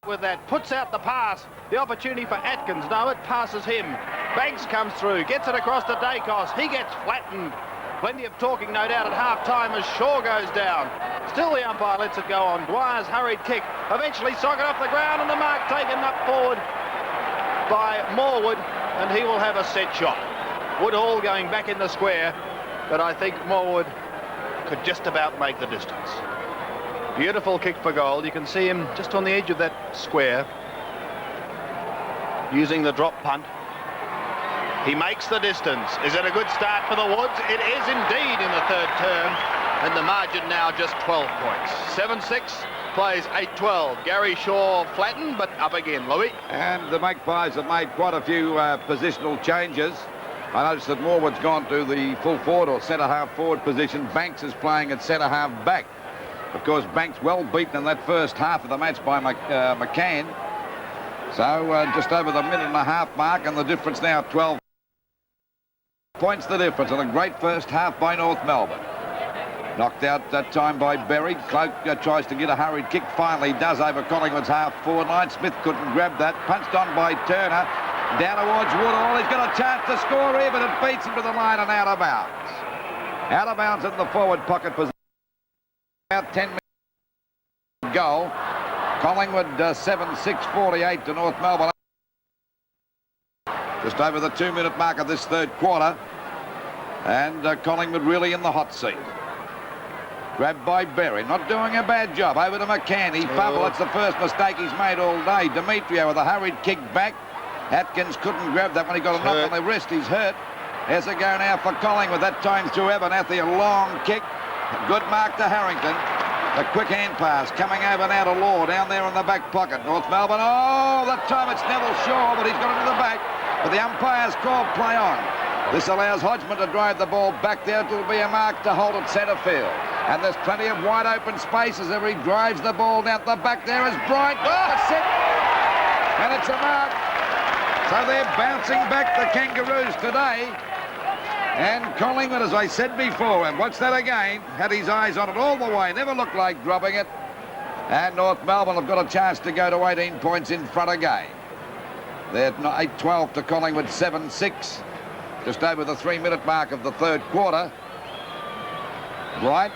with that, puts out the pass, the opportunity for Atkins. No, it passes him. Banks comes through, gets it across to Dacos. He gets flattened. Plenty of talking, no doubt, at half-time as Shaw goes down. Still the umpire lets it go on. Dwyer's hurried kick. Eventually socket off the ground and the mark taken up forward by Morwood, and he will have a set shot. Woodhall going back in the square, but I think Morwood could just about make the distance. Beautiful kick for goal. You can see him just on the edge of that square using the drop punt. He makes the distance. Is it a good start for the Woods? It is indeed in the third term, and the margin now just 12 points. 7-6 plays 8-12. Gary Shaw flattened, but up again, Louis. And the Magpies have made quite a few positional changes. I noticed that Morwood's gone to the full forward or centre-half forward position. Banks is playing at centre-half back. Of course, Banks well beaten in that first half of the match by McCann. So just over the minute and a half mark, and the difference now 12 points the difference, and a great first half by North Melbourne. Knocked out that time by Berry. Cloak tries to get a hurried kick. Finally does over Collingwood's half forward line. Smith couldn't grab that. Punched on by Turner. Down towards Woodhall. He's got a chance to score here, but it beats him to the line and out of bounds. Out of bounds in the forward pocket position. About 10 minutes goal. Collingwood 7-6-48 to North Melbourne. Just over the 2-minute mark of this third quarter. And Collingwood really in the hot seat. Grabbed by Berry, not doing a bad job. Over to McCann. He fumbled. It's the first mistake he's made all day. Demetrio with a hurried kick back. Atkins couldn't grab that when he got a knock on the wrist. He's hurt. There's a go now for Collingwood. That time through Abernathy. A long kick. Good mark to Harrington. The quick hand pass coming over now to Law down there in the back pocket. North Melbourne. Oh, that time it's Neville Shaw, but he's got it to the back. But the umpire's called play on. This allows Hodgman to drive the ball back there. It will be a mark to hold at centre field. And there's plenty of wide open spaces as he drives the ball down the back. There is Bryant. Oh, that's it. And it's a mark. So they're bouncing back, the Kangaroos, today. And Collingwood, as I said before, and watch that again, had his eyes on it all the way, never looked like dropping it. And North Melbourne have got a chance to go to 18 points in front again. They're 8-12 to Collingwood 7-6. Just over the 3-minute mark of the third quarter. Bright.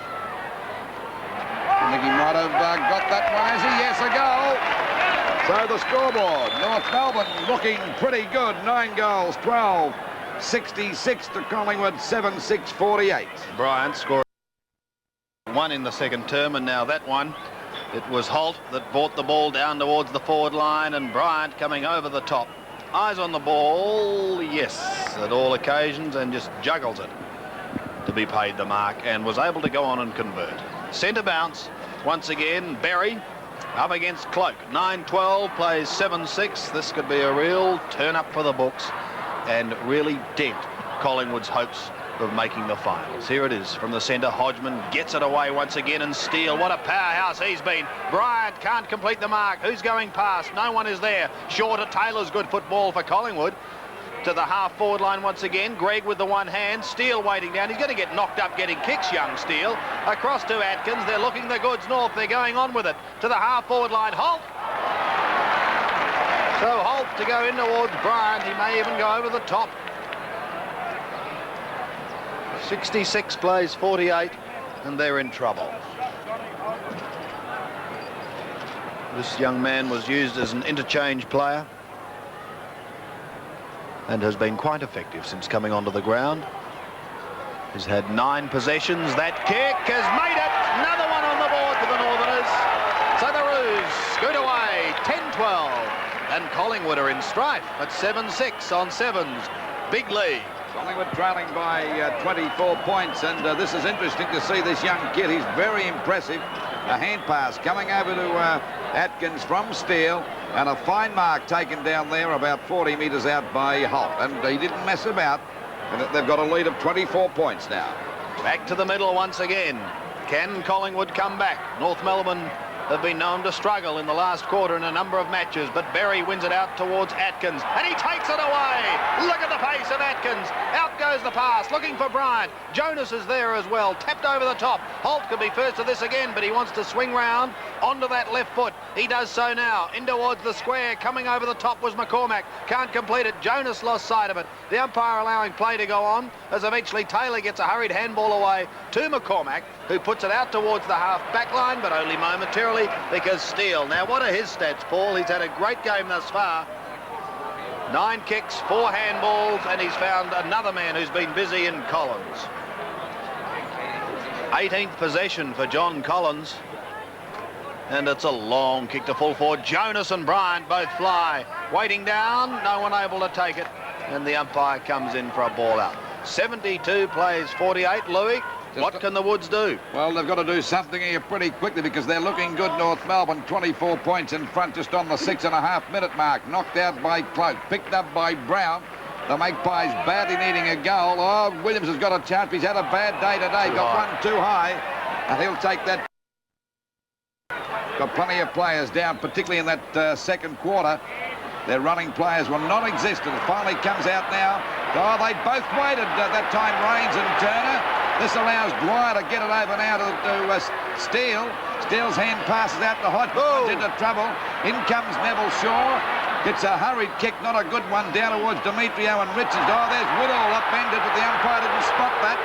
I think he might have got that one, has he? Yes, a goal. So the scoreboard, North Melbourne looking pretty good. 9 goals, 12. 66 to Collingwood, 7-6-48. Bryant scored one in the second term, and now that one, it was Holt that brought the ball down towards the forward line, and Bryant coming over the top. Eyes on the ball, yes, at all occasions, and just juggles it to be paid the mark, and was able to go on and convert. Centre bounce, once again, Berry up against Cloak. 9-12, plays 7-6. This could be a real turn-up for the books and really dent Collingwood's hopes of making the finals. Here it is from the centre. Hodgman gets it away once again, and Steele, what a powerhouse he's been. Bryant can't complete the mark. Who's going past? No one is there. Short of Taylor's good football for Collingwood. To the half-forward line once again. Greg with the one hand. Steele waiting down. He's going to get knocked up getting kicks, young Steele. Across to Atkins. They're looking the goods north. They're going on with it. To the half-forward line. Holt. So Holt to go in towards Bryant. He may even go over the top. 66 plays 48, and they're in trouble. This young man was used as an interchange player and has been quite effective since coming onto the ground. He's had 9 possessions. That kick has made it. Another one on the board for the Northerners. So the Roos scoot away, 10-12. And Collingwood are in strife at 7-6 on sevens. Big lead. Collingwood trailing by 24 points, and this is interesting to see this young kid. He's very impressive. A hand pass coming over to Atkins from Steele, and a fine mark taken down there about 40 metres out by Holt. And he didn't mess about, and they've got a lead of 24 points now. Back to the middle once again. Can Collingwood come back? North Melbourne have been known to struggle in the last quarter in a number of matches, but Berry wins it out towards Atkins, and he takes it away. Look at the pace of Atkins. Out goes the pass, looking for Bryant. Jonas is there as well, tapped over the top. Holt could be first to this again, but he wants to swing round onto that left foot. He does so now. In towards the square. Coming over the top was McCormack. Can't complete it. Jonas lost sight of it. The umpire allowing play to go on as eventually Taylor gets a hurried handball away to McCormack, who puts it out towards the half-back line, but only momentarily because Steele. Now, what are his stats, Paul? He's had a great game thus far. 9 kicks, 4 handballs, and he's found another man who's been busy in Collins. 18th possession for John Collins. And it's a long kick to full forward. Jonas and Bryant both fly. Waiting down, no one able to take it. And the umpire comes in for a ball out. 72 plays 48, Louis. What can the Woods do? Well, they've got to do something here pretty quickly because they're looking good, North Melbourne. 24 points in front just on the 6.5-minute mark. Knocked out by Cloak, picked up by Brown. The Magpies badly needing a goal. Oh, Williams has got a chance. He's had a bad day today. Got one too high, and he'll take that. Got plenty of players down, particularly in that second quarter. Their running players were non-existent. It finally comes out now. Oh, they both waited that time, Rains and Turner. This allows Dwyer to get it over now to Steele. Steele's hand passes out to Hodgman, into trouble. In comes Neville Shaw. Gets a hurried kick, not a good one, down towards Demetrio and Richards. Oh, there's Woodall upended, but the umpire didn't spot that.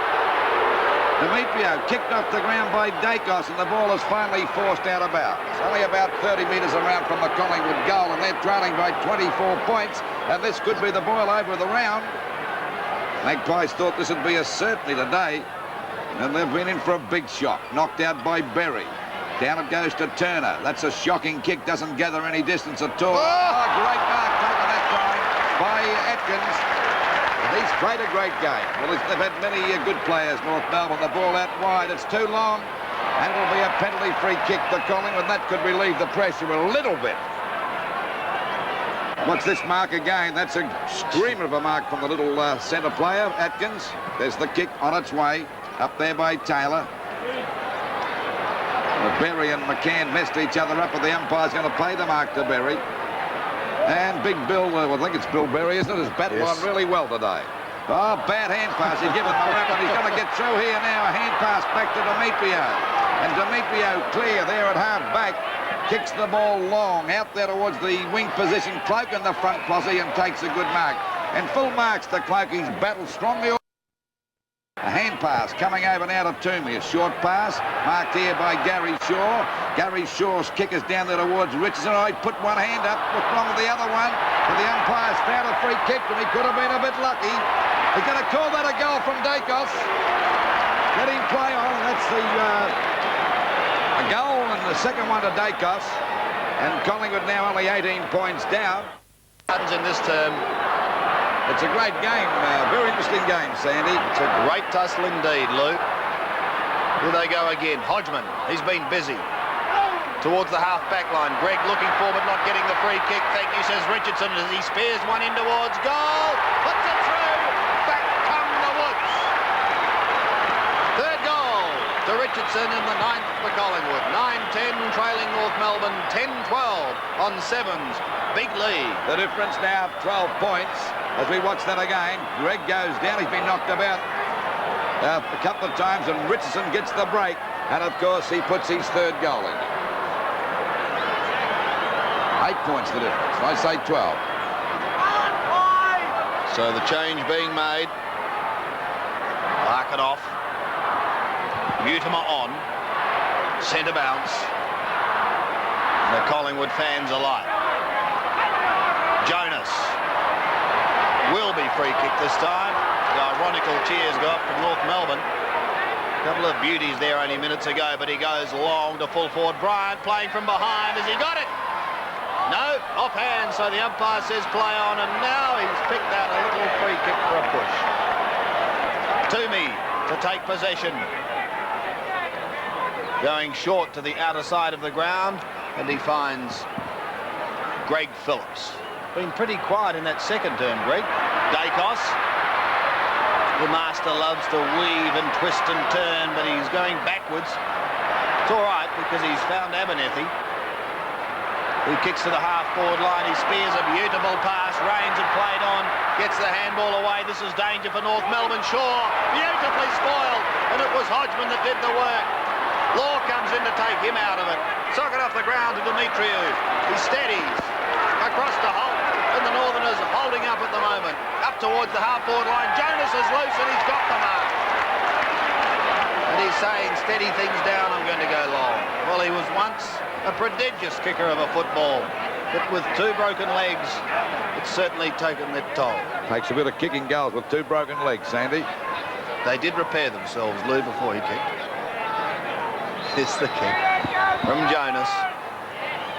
Demetrio kicked off the ground by Dacos, and the ball is finally forced out of bounds. Only about 30 metres around from the Collingwood goal, and they're trailing by 24 points, and this could be the boil over of the round. Magpies thought this would be a certainty today, and they've been in for a big shock. Knocked out by Berry. Down it goes to Turner. That's a shocking kick, doesn't gather any distance at all. Oh, great mark taken that time by Atkins. He's played a great game. Well, they've had many good players, North Melbourne. The ball out wide. It's too long. And it'll be a penalty-free kick to Collingwood. That could relieve the pressure a little bit. What's this mark again? That's a screamer of a mark from the little centre player, Atkins. There's the kick on its way. Up there by Taylor. Berry and McCann messed each other up, but the umpire's going to pay the mark to Berry. And Big Bill, I think it's Bill Berry, isn't it? Has batted on really well today. Oh, bad hand pass. He's given the run, and he's going to get through here now. A hand pass back to Demetrio. And Demetrio clear there at half back. Kicks the ball long out there towards the wing position. Cloak in the front posse and takes a good mark. And full marks to Cloak. He's battled strongly. A hand pass coming over now to Toomey. A short pass marked here by Gary Shaw. Gary Shaw's kick is down there towards Richardson. Oh, he put one hand up. What's wrong with the other one? But the umpire's found a free kick, and he could have been a bit lucky. He's going to call that a goal from Dacos. Let him play on. That's a goal, and the second one to Dacos. And Collingwood now only 18 points down. In this term. It's a great game, very interesting game, Sandy. It's a great tussle indeed, Lou. Here they go again. Hodgman, he's been busy. Towards the half-back line. Greg looking forward, not getting the free kick. Thank you, says Richardson, as he spears one in towards goal. Puts it through. Back come the Woods. Third goal to Richardson in the 9th for Collingwood. 9-10 trailing North Melbourne. 10-12 on sevens. Big lead. The difference now 12 points. As we watch that again, Greg goes down. He's been knocked about a couple of times, and Richardson gets the break. And, of course, he puts his third goal in. 8 points the difference. I say 12. So the change being made. Larkin off. Mutimer on. Centre bounce. The Collingwood fans alike. Jonas. Will be free kick this time. The ironical cheers go up from North Melbourne. A couple of beauties there only minutes ago, but he goes long to full forward. Bryant playing from behind. Has he got it? No, offhand, so the umpire says play on, and now he's picked out a little free kick for a push. Toomey to take possession. Going short to the outer side of the ground, and he finds Greg Phillips. Been pretty quiet in that second term, Greg. Dacos. The master loves to weave and twist and turn, but he's going backwards. It's all right because he's found Abernethy. He kicks to the half-forward line. He spears a beautiful pass. Rains had played on. Gets the handball away. This is danger for North Melbourne. Shaw beautifully spoiled, and it was Hodgman that did the work. Law comes in to take him out of it. Socket off the ground to Demetriou. He steadies. Across to Holt. And the Northerners holding up at the moment. Up towards the half-forward line. Jonas is loose and he's got the mark. And he's saying, steady things down, I'm going to go long. Well, he was once a prodigious kicker of a football. But with 2 broken legs, it's certainly taken their toll. Takes a bit of kicking goals with 2 broken legs, Sandy. They did repair themselves, Lou, before he kicked. It's the kick from Jonas.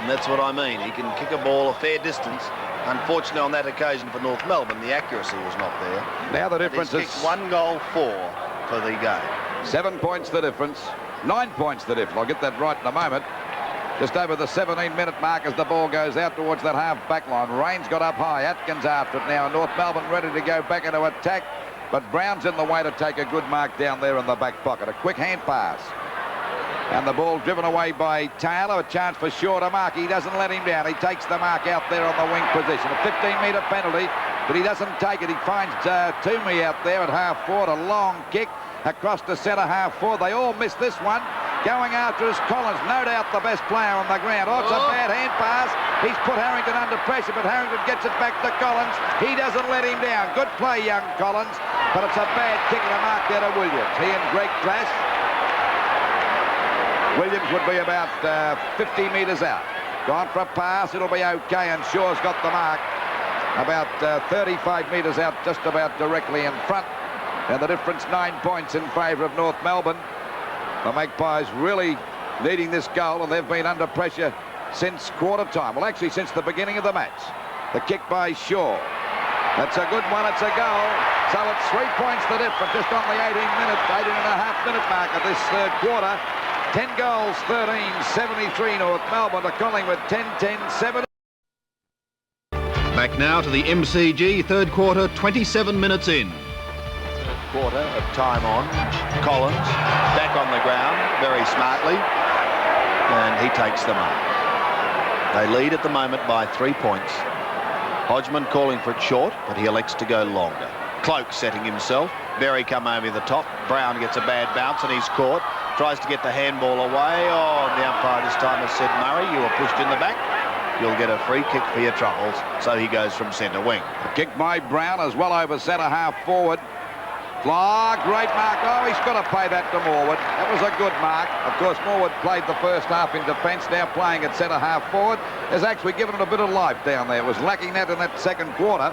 And that's what I mean. He can kick a ball a fair distance. Unfortunately, on that occasion for North Melbourne, the accuracy was not there. Now the difference is 1 goal for the game. 7 points the difference. 9 points the difference. I'll get that right in a moment. Just over the 17-minute mark as the ball goes out towards that half-back line. Rain's got up high. Atkins after it now. North Melbourne ready to go back into attack. But Brown's in the way to take a good mark down there in the back pocket. A quick hand pass. And the ball driven away by Taylor. A chance for Shaw to mark. He doesn't let him down. He takes the mark out there on the wing position. A 15-metre penalty, but he doesn't take it. He finds Toomey out there at half-forward. A long kick across to centre half-forward. They all miss this one. Going after is Collins, no doubt the best player on the ground. Oh, it's a bad hand pass. He's put Harrington under pressure, but Harrington gets it back to Collins. He doesn't let him down. Good play, young Collins, but it's a bad kick and a mark there to Williams. He and Greg clash. Williams would be about 50 metres out. Gone for a pass, it'll be okay, and Shaw's got the mark. About 35 metres out, just about directly in front. And the difference 9 points in favour of North Melbourne. The Magpies really needing this goal, and they've been under pressure since quarter time. Well, actually, since the beginning of the match. The kick by Shaw. That's a good one. It's a goal. So it's 3 points the difference just on the 18.5-minute mark of this third quarter. 10 goals, 13-73 North Melbourne to Collingwood, 10-10-7. Back now to the MCG, third quarter, 27 minutes in. Quarter of time on. Collins back on the ground very smartly, and he takes them up. They lead at the moment by 3 points. Hodgman calling for it short, but he elects to go longer. Cloak setting himself. Berry come over the top. Brown gets a bad bounce and he's caught. Tries to get the handball away. Oh, the umpire this time has said, Murray, you were pushed in the back. You'll get a free kick for your troubles. So he goes from centre wing. The kick by Brown as well over centre half forward. Great mark. Oh, he's got to pay that to Morwood. That was a good mark. Of course, Morwood played the first half in defence, now playing at centre half forward. Has actually given it a bit of life down there. It was lacking that in that second quarter.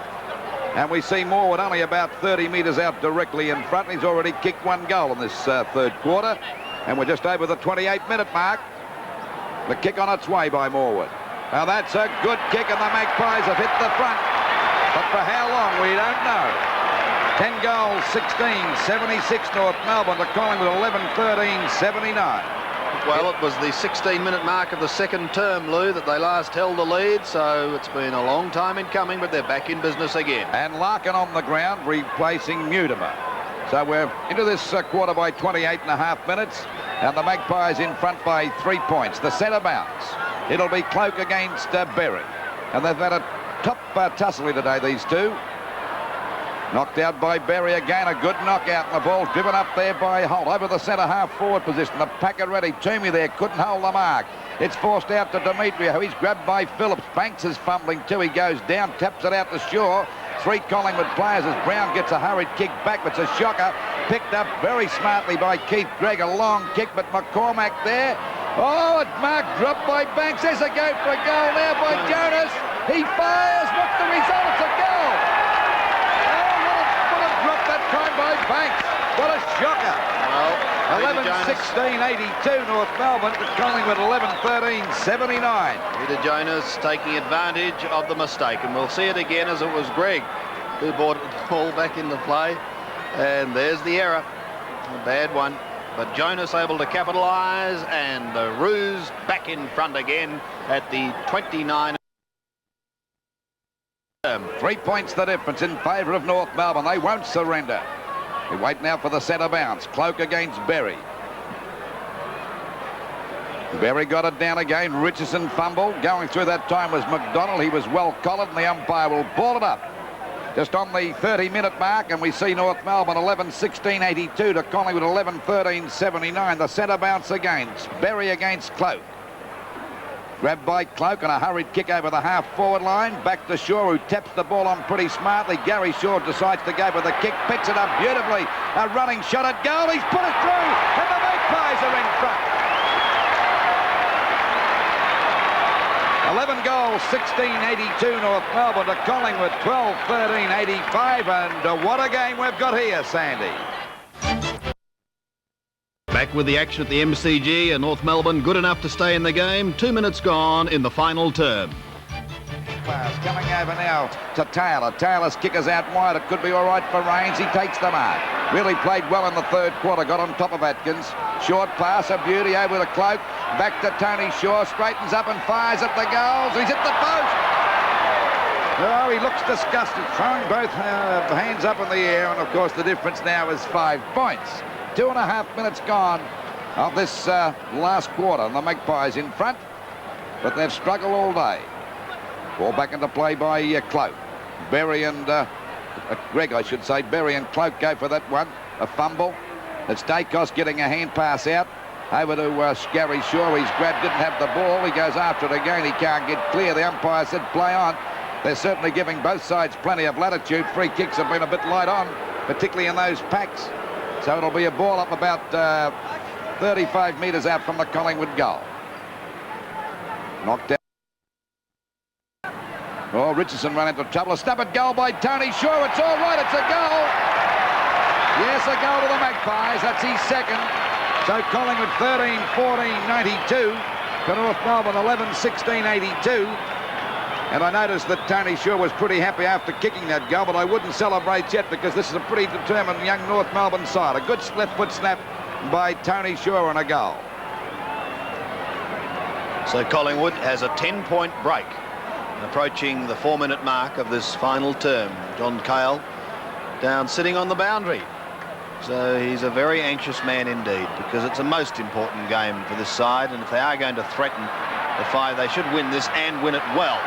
And we see Morwood only about 30 metres out directly in front. He's already kicked 1 goal in this third quarter. And we're just over the 28-minute mark. The kick on its way by Morwood. Now that's a good kick, and the Magpies have hit the front. But for how long, we don't know. 10 goals, 16-76 North Melbourne to Collingwood, 11-13-79. Well, it was the 16-minute mark of the second term, Lou, that they last held the lead, so it's been a long time in coming, but they're back in business again. And Larkin on the ground, replacing Mutimer. So we're into this quarter by 28.5 minutes, and the Magpies in front by 3 points. The centre bounce. It'll be Cloak against Berry. And they've had a top tussle today, these two. Knocked out by Berry again, a good knockout, and the ball driven up there by Holt over the centre half forward position. The packer ready. Toomey there couldn't hold the mark. It's forced out to Demetriou. He's grabbed by Phillips. Banks is fumbling too. He goes down, taps it out to Shaw. 3 Collingwood players as Brown gets a hurried kick back, but it's a shocker. Picked up very smartly by Keith Gregg. A long kick, but McCormack there. Oh, it's mark dropped by Banks. There's a go for a goal now by Jonas. He fires. What's the result? It's a goal. Time by Banks. What a shocker. Well, 11-16-82 North Melbourne to Collingwood, 11-13-79. Peter Jonas taking advantage of the mistake, and we'll see it again as it was Gregg who brought the ball back into play. And there's the error. A bad one. But Jonas able to capitalise, and the Roos back in front again at the 29. 3 points the difference in favour of North Melbourne. They won't surrender. We wait now for the centre bounce. Cloak against Berry. Berry got it down again. Richardson fumbled. Going through that time was McDonald. He was well collared, and the umpire will ball it up. just on the 30-minute mark, and we see North Melbourne 11-16-82 to Collingwood 11-13-79. The centre bounce against Berry against Cloak. Grabbed by Cloak and a hurried kick over the half-forward line. Back to Shaw, who taps the ball on pretty smartly. Gary Shaw decides to go for the kick, picks it up beautifully. A running shot at goal. He's put it through, and the Magpies are in front. 11 goals, 16-82 North Melbourne to Collingwood, 12-13-85. And what a game we've got here, Sandy. Back with the action at the MCG, and North Melbourne good enough to stay in the game. 2 minutes gone in the final term. Pass coming over now to Taylor. Taylor's kick is out wide. It could be all right for Rains. He takes the mark. Really played well in the third quarter. Got on top of Atkins. Short pass, a beauty over to Cloak. Back to Tony Shaw. Straightens up and fires at the goals. He's hit the post. Oh, he looks disgusted. Throwing both hands up in the air. And, of course, the difference now is 5 points. 2.5 minutes gone of this last quarter. And the Magpies in front, but they've struggled all day. Ball back into play by Cloak. Berry and Greg, I should say. Berry and Cloak go for that one. A fumble. It's Dacos getting a hand pass out. Over to Gary Shaw. He's grabbed, didn't have the ball. He goes after it again. He can't get clear. The umpire said play on. They're certainly giving both sides plenty of latitude. Free kicks have been a bit light on, particularly in those packs. So it'll be a ball up about 35 metres out from the Collingwood goal. Knocked out. Oh, Richardson ran into trouble. A stub at goal by Tony Shaw. It's all right. It's a goal. Yes, a goal to the Magpies. That's his second. So Collingwood 13-14-92 to North Melbourne 11-16-82. And I noticed that Tony Shaw was pretty happy after kicking that goal, but I wouldn't celebrate yet because this is a pretty determined young North Melbourne side. A good left-foot snap by Tony Shaw and a goal. So Collingwood has a 10-point break, approaching the 4-minute mark of this final term. John Cale down sitting on the boundary. So he's a very anxious man indeed, because it's a most important game for this side, and if they are going to threaten the 5, they should win this and win it well.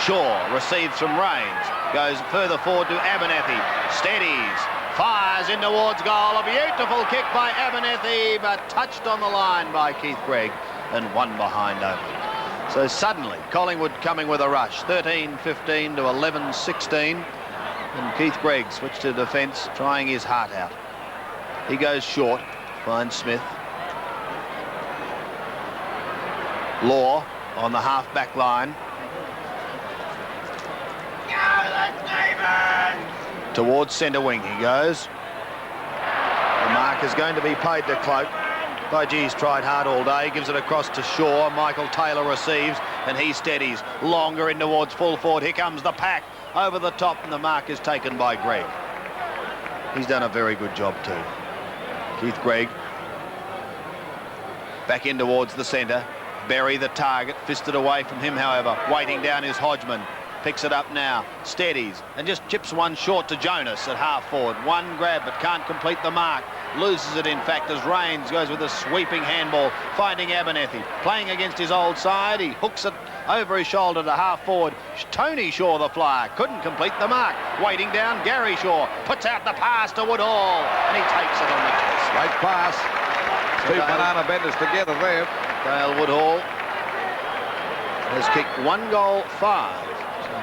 Shaw receives from Rains, goes further forward to Abernethy, steadies, fires in towards goal. A beautiful kick by Abernethy, but touched on the line by Keith Gregg and one behind only. So suddenly Collingwood coming with a rush, 13-15 to 11-16, and Keith Gregg switched to defence, trying his heart out. He goes short, finds Smith. Law on the half-back line. Towards centre wing he goes. The mark is going to be paid to Cloak. Bojee's tried hard all day, gives it across to Shaw. Michael Taylor receives and he steadies. Longer in towards full forward. Here comes the pack over the top, and the mark is taken by Gregg. He's done a very good job too. Keith Gregg back in towards the centre. Berry the target, fisted away from him however. Waiting down is Hodgman. Picks it up now, steadies, and just chips one short to Jonas at half forward. One grab, but can't complete the mark. Loses it, in fact, as Rains goes with a sweeping handball, finding Abernethy. Playing against his old side, he hooks it over his shoulder to half forward. Tony Shaw, the flyer, couldn't complete the mark. Waiting down, Gary Shaw puts out the pass to Woodhall, and he takes it on the chest. Great pass. Two banana benders together there. Dale Woodhall has kicked 1 goal 5.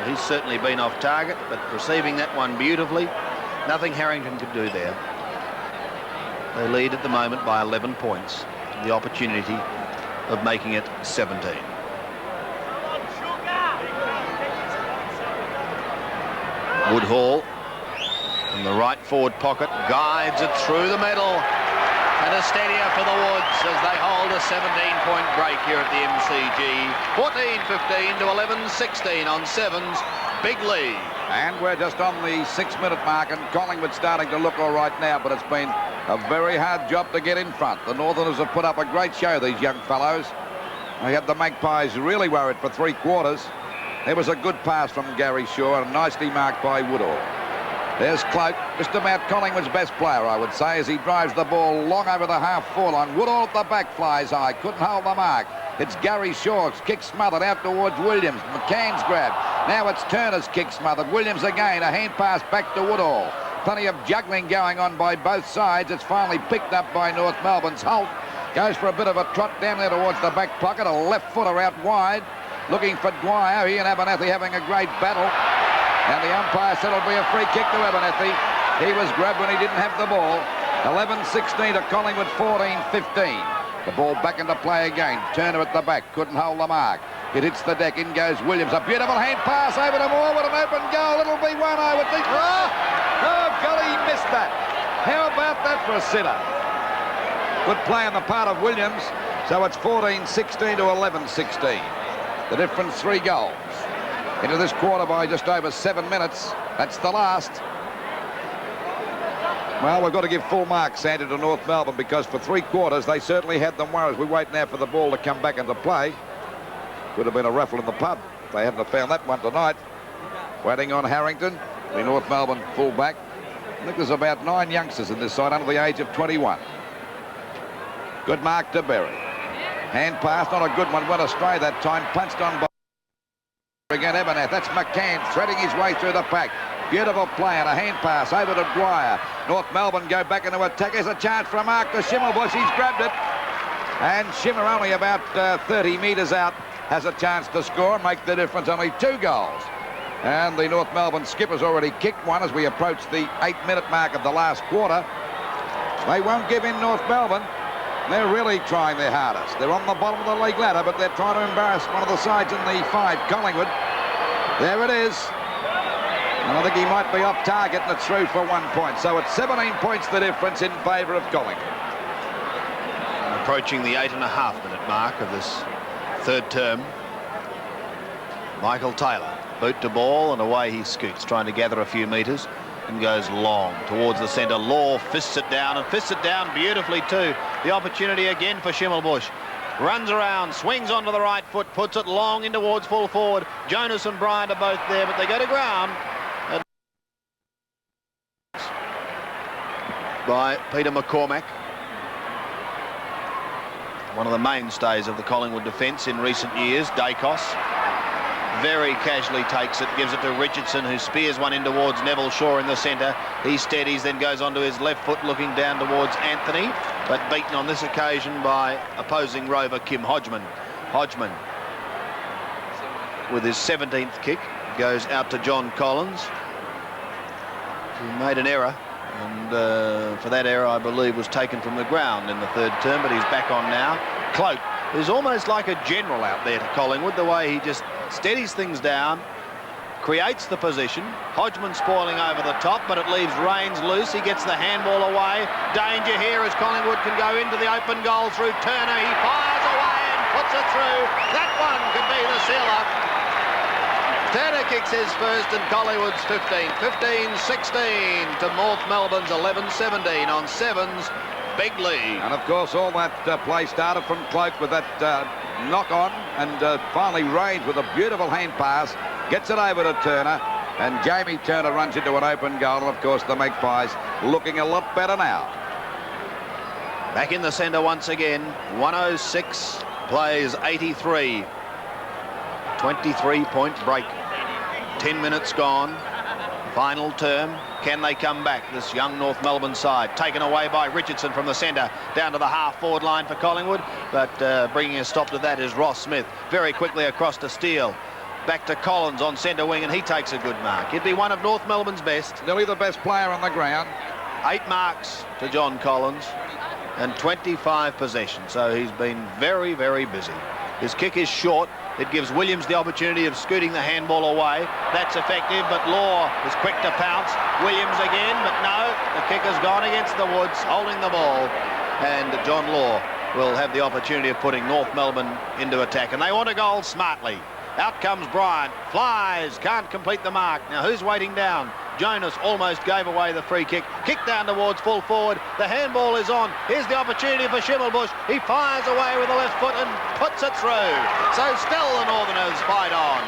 He's certainly been off target, but receiving that one beautifully. Nothing Harrington could do there. They lead at the moment by 11 points. The opportunity of making it 17. Woodhall in the right forward pocket guides it through the middle. And a steadier for the Woods as they hold a 17-point break here at the MCG. 14-15 to 11-16 on 7's big lead. And we're just on the 6-minute mark, and Collingwood's starting to look all right now, but it's been a very hard job to get in front. The Northerners have put up a great show, these young fellows. They had the Magpies really worried for 3 quarters. There was a good pass from Gary Shaw and nicely marked by Woodhall. There's Cloak, just about Collingwood's best player, I would say, as he drives the ball long over the half-forward line. Woodhall at the back flies high, couldn't hold the mark. It's Gary Shaw's kick smothered out towards Williams. McCann's grab. Now it's Turner's kick smothered. Williams again, a hand pass back to Woodall. Plenty of juggling going on by both sides. It's finally picked up by North Melbourne's Holt. Goes for a bit of a trot down there towards the back pocket. A left footer out wide. Looking for Dwyer. He and Abernethy having a great battle. And the umpire said it'll be a free kick to Abernethy. He was grabbed when he didn't have the ball. 11-16 to Collingwood, 14-15. The ball back into play again. Turner at the back. Couldn't hold the mark. It hits the deck. In goes Williams. A beautiful hand pass over to Moore with an open goal. It'll be one, I would think. Oh, golly, he missed that. How about that for a sitter? Good play on the part of Williams. So it's 14-16 to 11-16. The difference 3 goals. Into this quarter by just over 7 minutes. That's the last. Well, we've got to give full marks, Sandy, to North Melbourne, because for 3 quarters they certainly had them worried. We wait now for the ball to come back into play. Could have been a ruffle in the pub. They hadn't have found that one tonight. Waiting on Harrington, the North Melbourne fullback. I think there's about 9 youngsters in this side under the age of 21. Good mark to Berry. Hand pass, not a good one. Went astray that time. Punched on by again Ebernath. That's McCann threading his way through the pack. Beautiful play and a hand pass over to Dwyer. North Melbourne go back into attack. There's a chance for a mark to Schimmelbusch. He's grabbed it. And Schimmer, only about 30 metres out, has a chance to score and make the difference. Only 2 goals. And the North Melbourne skipper's already kicked one as we approach the 8-minute mark of the last quarter. They won't give in, North Melbourne. They're really trying their hardest. They're on the bottom of the league ladder, but they're trying to embarrass one of the sides in the 5, Collingwood. There it is. And I think he might be off target, and it's through for 1 point. So it's 17 points the difference in favour of Collingwood. Approaching the 8.5-minute mark of this 3rd term. Michael Taylor, boot to ball, and away he scoots, trying to gather a few metres, and goes long towards the centre. Law fists it down, and fists it down beautifully too. The opportunity again for Schimmelbusch. Runs around, swings onto the right foot, puts it long in towards full forward. Jonas and Bryant are both there, but they go to ground. By Peter McCormack. One of the mainstays of the Collingwood defence in recent years, Dacos. Very casually takes it, gives it to Richardson, who spears one in towards Neville Shaw in the centre. He steadies, then goes onto his left foot, looking down towards Anthony, but beaten on this occasion by opposing rover Kim Hodgman. Hodgman, with his 17th kick, goes out to John Collins, who made an error, and for that error, I believe, was taken from the ground in the 3rd term, but he's back on now. Cloak, who's almost like a general out there to Collingwood, the way he just steadies things down, creates the position. Hodgman spoiling over the top, but it leaves Rains loose. He gets the handball away. Danger here as Collingwood can go into the open goal through Turner. He fires away and puts it through. That one could be the sealer. Turner kicks his first, and Collingwood's 15. 15-16 to North Melbourne's 11-17 on 7's big lead. And of course all that play started from Cloak with that knock on, and finally Rains with a beautiful hand pass gets it over to Turner, and Jamie Turner runs into an open goal, and of course the Magpies looking a lot better now. Back in the centre once again. 106 plays 83. 23-point break. 10 minutes gone. Final term. Can they come back, this young North Melbourne side? Taken away by Richardson from the centre down to the half-forward line for Collingwood, but bringing a stop to that is Ross Smith. Very quickly across to Steele. Back to Collins on centre wing, and he takes a good mark. He'd be one of North Melbourne's best. Nearly the best player on the ground. 8 marks to John Collins and 25 possessions, so he's been very, very busy. His kick is short. It gives Williams the opportunity of scooting the handball away. That's effective, but Law is quick to pounce. Williams again, but no, the kick has gone against the Woods, holding the ball. And John Law will have the opportunity of putting North Melbourne into attack. And they want a goal smartly. Out comes Bryant, flies, can't complete the mark. Now who's waiting down? Jonas almost gave away the free kick. Kick down towards full forward. The handball is on. Here's the opportunity for Schimmelbusch. He fires away with the left foot and puts it through. So still the Northerners fight on.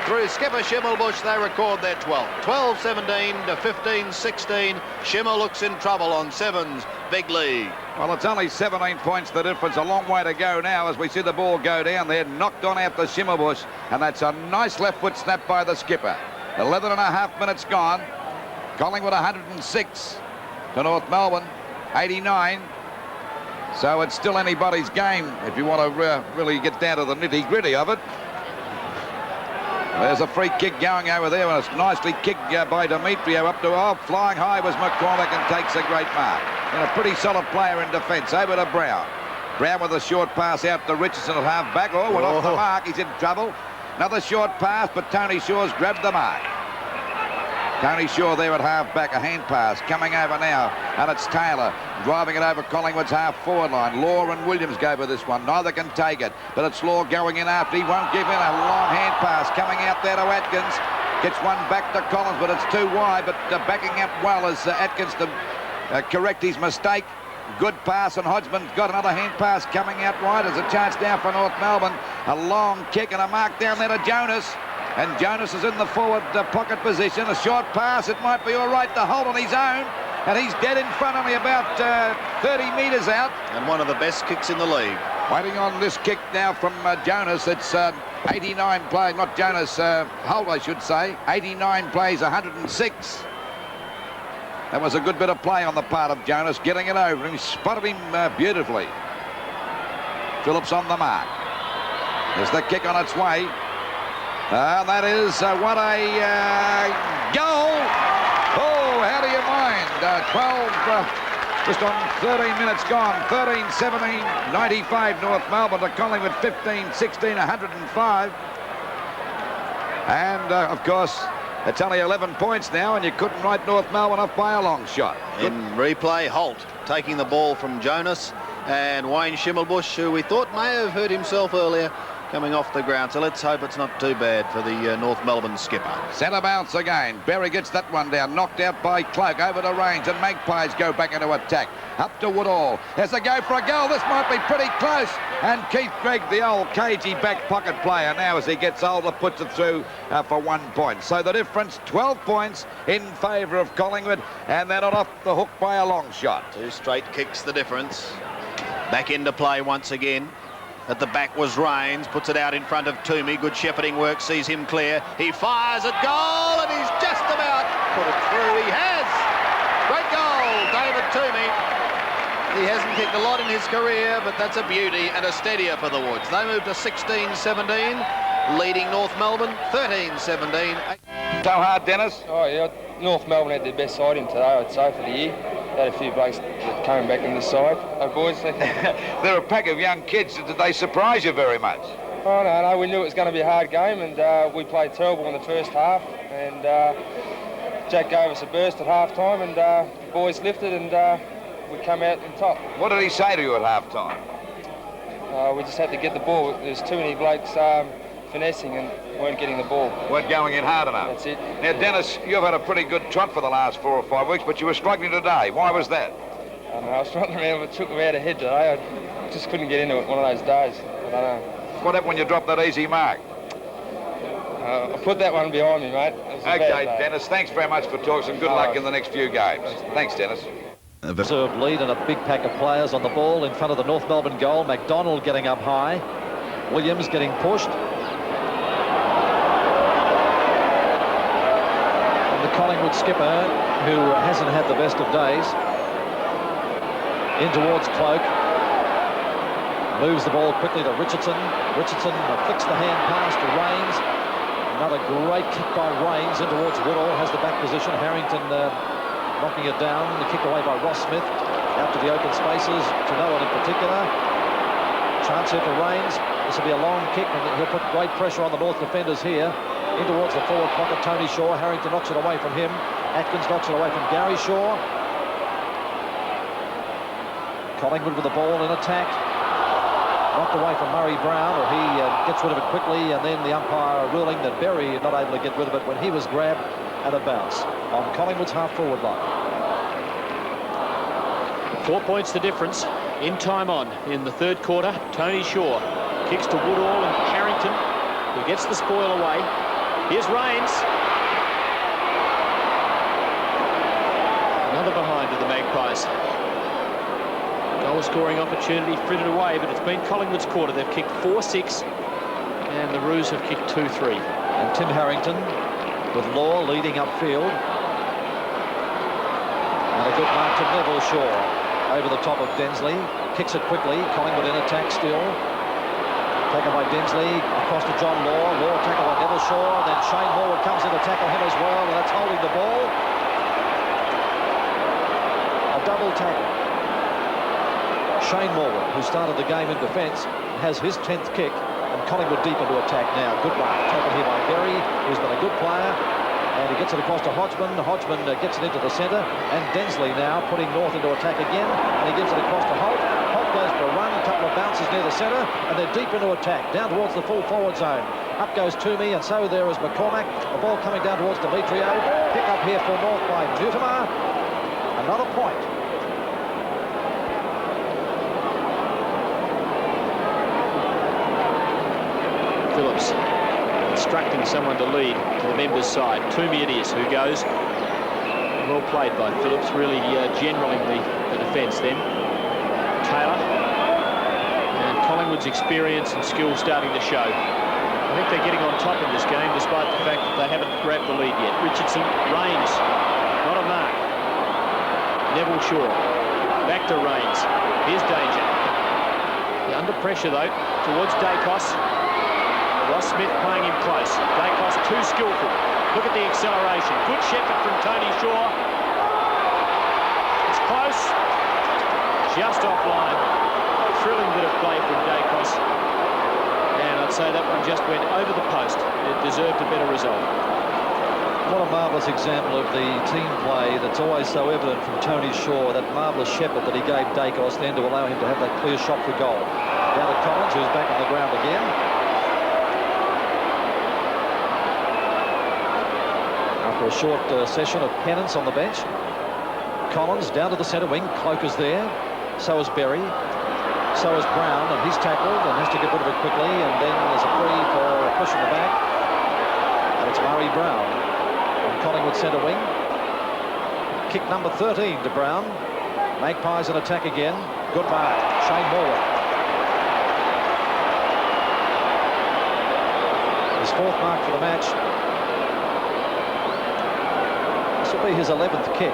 through skipper Schimmelbusch, they record their 12th. 12-17 to 15-16. Schimmel looks in trouble on Sevens big lead. Well, it's only 17 points the difference. A long way to go now as we see the ball go down there. Knocked on out the Schimmelbusch. And that's a nice left foot snap by the skipper. 11 and a half minutes gone. Collingwood 106 to North Melbourne 89. So it's still anybody's game if you want to really get down to the nitty-gritty of it. There's a free kick going over there, and it's nicely kicked by Demetrio up to flying high was McCormick and takes a great mark. And a pretty solid player in defence. Over to Brown. Brown with a short pass out to Richardson at half-back. Oh, went off the mark. He's in trouble. Another short pass, but Tony Shaw's grabbed the mark. Tony Shaw there at half-back, a hand pass coming over now, and it's Taylor driving it over Collingwood's half-forward line. Law and Williams go for this one. Neither can take it, but it's Law going in after. He won't give in. A long hand pass coming out there to Atkins. Gets one back to Collins, but it's too wide, but backing up well as Atkins to correct his mistake. Good pass, and Hodgman's got another hand pass coming out wide. There's a chance now for North Melbourne. A long kick and a mark down there to Jonas. And Jonas is in the forward pocket position. A short pass. It might be all right to hold on his own. And he's dead in front, only about 30 metres out. And one of the best kicks in the league. Waiting on this kick now from Jonas. It's 89 plays, not Jonas, Holt, I should say. 89 plays, 106. That was a good bit of play on the part of Jonas, getting it over him. He spotted him beautifully. Phillips on the mark. There's the kick on its way. That is what a goal. Oh, how do you mind? 12, just on 13 minutes gone. 13-17, 95 North Melbourne to Collingwood 15-16, 105. And, of course, it's only 11 points now, and you couldn't write North Melbourne off by a long shot. In replay, Holt taking the ball from Jonas, and Wayne Schimmelbusch, who we thought may have hurt himself earlier, coming off the ground. So let's hope it's not too bad for the North Melbourne skipper. Centre bounce again. Berry gets that one down. Knocked out by Cloak. Over to Range, and Magpies go back into attack. Up to Woodall. There's a go for a goal. This might be pretty close. And Keith Gregg, the old cagey back pocket player, now as he gets older, puts it through for 1 point. So the difference, 12 points in favour of Collingwood, and they're not off the hook by a long shot. 2 straight kicks the difference. Back into play once again. At the back was Rains, puts it out in front of Toomey. Good shepherding work, sees him clear. He fires at goal, and he's just about put it through. He has. Great goal, David Toomey. He hasn't kicked a lot in his career, but that's a beauty and a steadier for the Woods. They move to 16-17, leading North Melbourne 13-17. So hard, Dennis? Oh, yeah. North Melbourne had their best side in today, I'd say, for the year. They had a few blokes that came back in this side. Oh, boys. They're a pack of young kids. Did they surprise you very much? Oh, no. We knew it was going to be a hard game, and we played terrible in the first half. And Jack gave us a burst at half-time, and the boys lifted, and we come out on top. What did he say to you at half-time? We just had to get the ball. There's too many blokes finessing and weren't getting the ball. Weren't going in hard enough. That's it. Now, Dennis, you've had a pretty good trot for the last 4 or 5 weeks, but you were struggling today. Why was that? I don't know. I was struggling around, but it took me out ahead today. I just couldn't get into it one of those days. I don't know. What happened when you dropped that easy mark? I put that one behind me, mate. Okay, Dennis, thanks very much for talking, and good luck in the next few games. Thanks, Dennis. Reserved lead and a big pack of players on the ball in front of the North Melbourne goal. McDonald getting up high. Williams getting pushed. And the Collingwood skipper, who hasn't had the best of days, in towards Cloak. Moves the ball quickly to Richardson. Richardson flicks the hand pass to Rains. Another great kick by Rains in towards Woodall. Has the back position. Harrington knocking it down. The kick away by Ross Smith. Out to the open spaces. To no one in particular. Chance here for Rains. This will be a long kick, and he'll put great pressure on the North defenders here. In towards the forward pocket, Tony Shaw. Harrington knocks it away from him. Atkins knocks it away from Gary Shaw. Collingwood with the ball in attack. Knocked away from Murray Brown, or he gets rid of it quickly, and then the umpire ruling that Berry not able to get rid of it when he was grabbed at a bounce on Collingwood's half-forward line. 4 points the difference in time on in the third quarter. Tony Shaw kicks to Woodall and Harrington, who gets the spoil away. Here's Rains. Another behind to the Magpies. Goal scoring opportunity frittered away, but it's been Collingwood's quarter. They've kicked 4-6, and the Roos have kicked 2-3. And Tim Harrington with Law leading upfield. And a good mark to Neville Shaw over the top of Densley. Kicks it quickly. Collingwood in attack still. Taken by Densley, across to John Law. Law tackled by Neville Shaw. Then Shane Morwood comes in to tackle him as well, and that's holding the ball. A double tackle. Shane Morwood, who started the game in defence, has his 10th kick, and Collingwood deep into attack now. Good mark. Tackled here by Berry, who's been a good player. And he gets it across to Hodgman. Hodgman gets it into the centre. And Densley now putting North into attack again. And he gives it across to Holt. Holt goes for a run. A couple of bounces near the centre. And they're deep into attack. Down towards the full forward zone. Up goes Toomey. And so there is McCormack. The ball coming down towards Demetrio. Pick up here for North by Mutimer. Another point. Phillips instructing someone to lead to the members' side. Toomey it is who goes. Well played by Phillips, really generaling the defence then. Taylor. And Collingwood's experience and skill starting to show. I think they're getting on top in this game despite the fact that they haven't grabbed the lead yet. Richardson, Rains, not a mark. Neville Shaw, back to Rains. Here's danger. Under pressure though, towards Dacos. Ross Smith playing him close. Dacos too skillful. Look at the acceleration. Good shepherd from Tony Shaw. It's close. Just offline. Thrilling bit of play from Dacos. And I'd say that one just went over the post. It deserved a better result. What a marvellous example of the team play that's always so evident from Tony Shaw, that marvellous shepherd that he gave Dacos then to allow him to have that clear shot for goal. Down to Collins, who's back on the ground again. After a short session of penance on the bench. Collins down to the centre wing. Cloak is there. So is Berry. So is Brown, and he's tackled and has to get rid of it quickly. And then there's a free for a push in the back. And it's Murray Brown on Collingwood centre wing. Kick number 13 to Brown. Magpies in attack again. Good mark. Shane Morwood. His 4th mark for the match. This will be his 11th kick.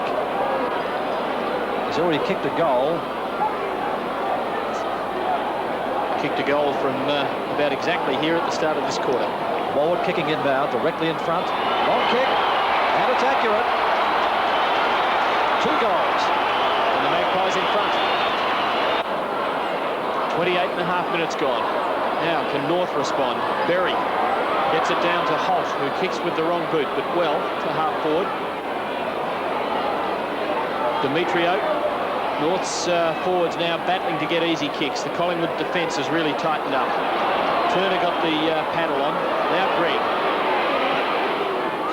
He's already kicked a goal. Kicked a goal from about exactly here at the start of this quarter. Morwood kicking inbound, directly in front. Long kick, and it's accurate. 2 goals. And the Magpies in front. 28.5 minutes gone. Now can North respond? Berry gets it down to Holt, who kicks with the wrong boot, but well to half forward. Demetrio. North's forwards now battling to get easy kicks. The Collingwood defence has really tightened up. Turner got the paddle on. Now Greg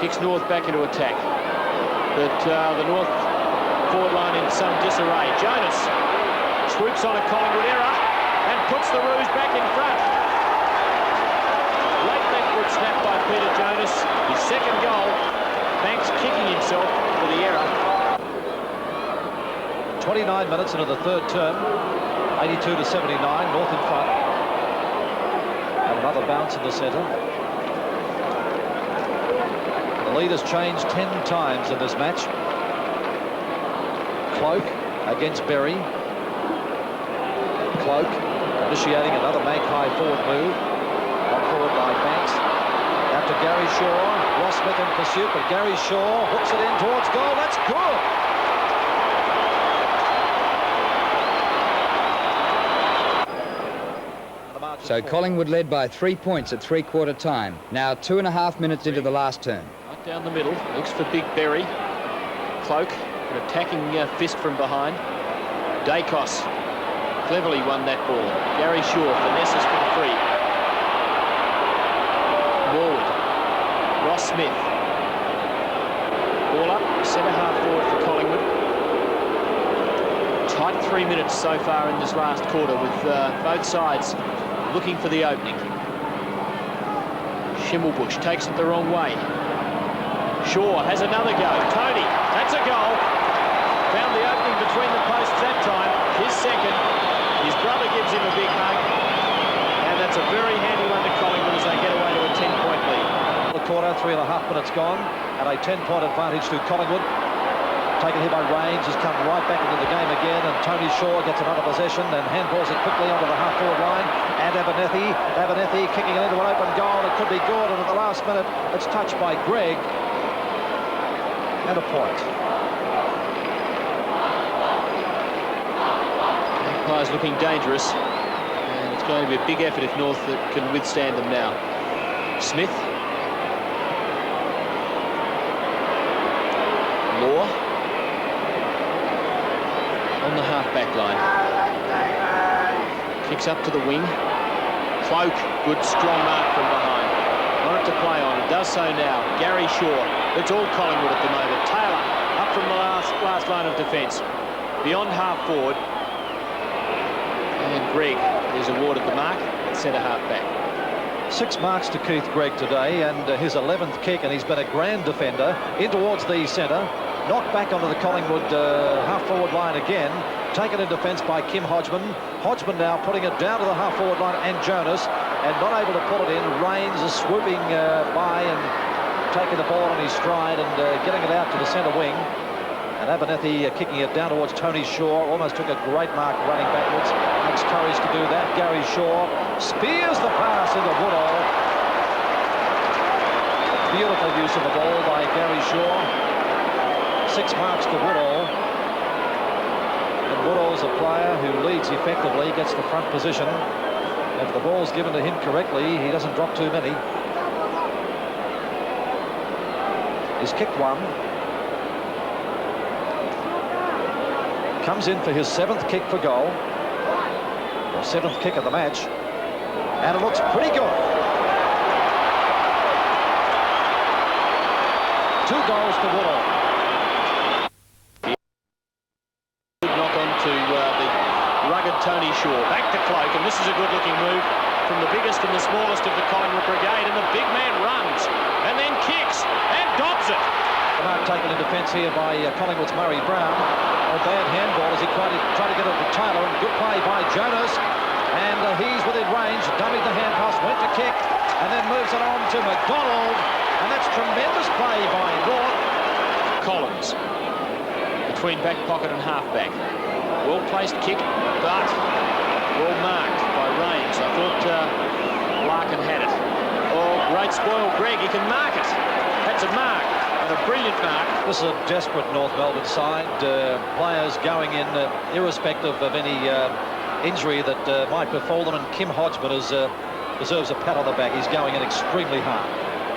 kicks North back into attack. But the North forward line in some disarray. Jonas swoops on a Collingwood error and puts the Roos back in front. Late left-foot snap by Peter Jonas. His 2nd goal. Banks kicking himself for the error. 29 minutes into the 3rd term. 82-79. North in front. And another bounce in the centre. The lead has changed 10 times in this match. Cloak against Berry. Cloak initiating another Magpie forward move. Got forward by Banks. Out to Gary Shaw. Ross Smith in pursuit, but Gary Shaw hooks it in towards goal. That's good. So Collingwood led by 3 points at 3/4 time. Now 2.5 minutes into the last term. Right down the middle, looks for Big Berry. Cloak, an attacking fist from behind. Dacos cleverly won that ball. Gary Shaw finesses for the free. Morwood. Ross Smith. Ball up, centre half forward for Collingwood. Tight 3 minutes so far in this last quarter with both sides looking for the opening. Schimmelbusch takes it the wrong way. Shaw has another go. Tony, that's a goal. Found the opening between the posts that time. His second. His brother gives him a big hug. And that's a very handy one to Collingwood as they get away to a 10-point lead. The quarter, 3.5 minutes gone, and a 10-point advantage to Collingwood. Taken here by Raines, has come right back into the game again, and Tony Shaw gets another possession and handballs it quickly onto the half-forward line. And Abernethy kicking it into an open goal. It could be good, and at the last minute, it's touched by Gregg. And a point. Magpies looking dangerous, and it's going to be a big effort if North can withstand them now. Smith. Law. On the half-back line. Kicks up to the wing. Cloak, good strong mark from behind. Wanted to play on, does so now. Gary Shaw, it's all Collingwood at the moment. Taylor, up from the last line of defence. Beyond half-forward. And Gregg is awarded the mark at centre half-back. 6 marks to Keith Gregg today, and his 11th kick, and he's been a grand defender. In towards the centre. Knocked back onto the Collingwood half-forward line again. Taken in defence by Kim Hodgman. Hodgman now putting it down to the half-forward line, and Jonas, and not able to pull it in. Raines is swooping by and taking the ball on his stride and getting it out to the centre wing. And Abernethy kicking it down towards Tony Shaw. Almost took a great mark running backwards. Makes courage to do that. Gary Shaw spears the pass into Woodall. Beautiful use of the ball by Gary Shaw. 6 marks to Woodall. And Woodall's a player who leads effectively, gets the front position. If the ball's given to him correctly, he doesn't drop too many. He's kicked one. Comes in for his 7th kick for goal. Or 7th kick of the match. And it looks pretty good. 2 goals to Woodall. Tony Shaw, back to Cloak, and this is a good-looking move from the biggest and the smallest of the Collingwood brigade, and the big man runs, and then kicks, and dobs it. The mark taken in defence here by Collingwood's Murray Brown. A bad handball as he tried to get it to Taylor, and good play by Jonas, and he's within range, dummied the hand pass, went to kick, and then moves it on to McDonald, and that's tremendous play by North. Collins, between back pocket and half-back. Well-placed kick, but well marked by Raines. I thought Larkin had it. Oh, great spoil, Gregg. He can mark it. That's a mark, and a brilliant mark. This is a desperate North Melbourne side. Players going in irrespective of any injury that might befall them, and Kim Hodgman deserves a pat on the back. He's going in extremely hard.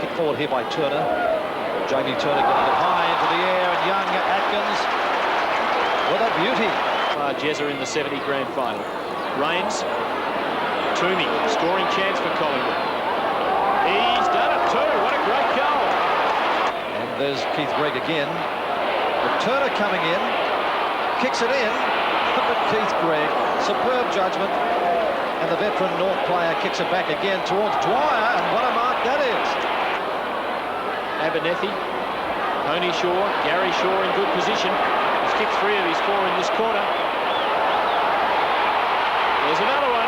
Kick forward here by Turner. Jamie Turner getting it high into the air, and young Atkins with a beauty. Jezza in the 70 grand final. Raines, Toomey, scoring chance for Collingwood. He's done it too. What a great goal. And there's Keith Gregg again. But Turner coming in, kicks it in. Look at Keith Gregg. Superb judgment. And the veteran North player kicks it back again towards Dwyer, and what a mark that is. Abernethy, Tony Shaw, Gary Shaw in good position. He's kicked 3 of his 4 in this quarter. There's another one.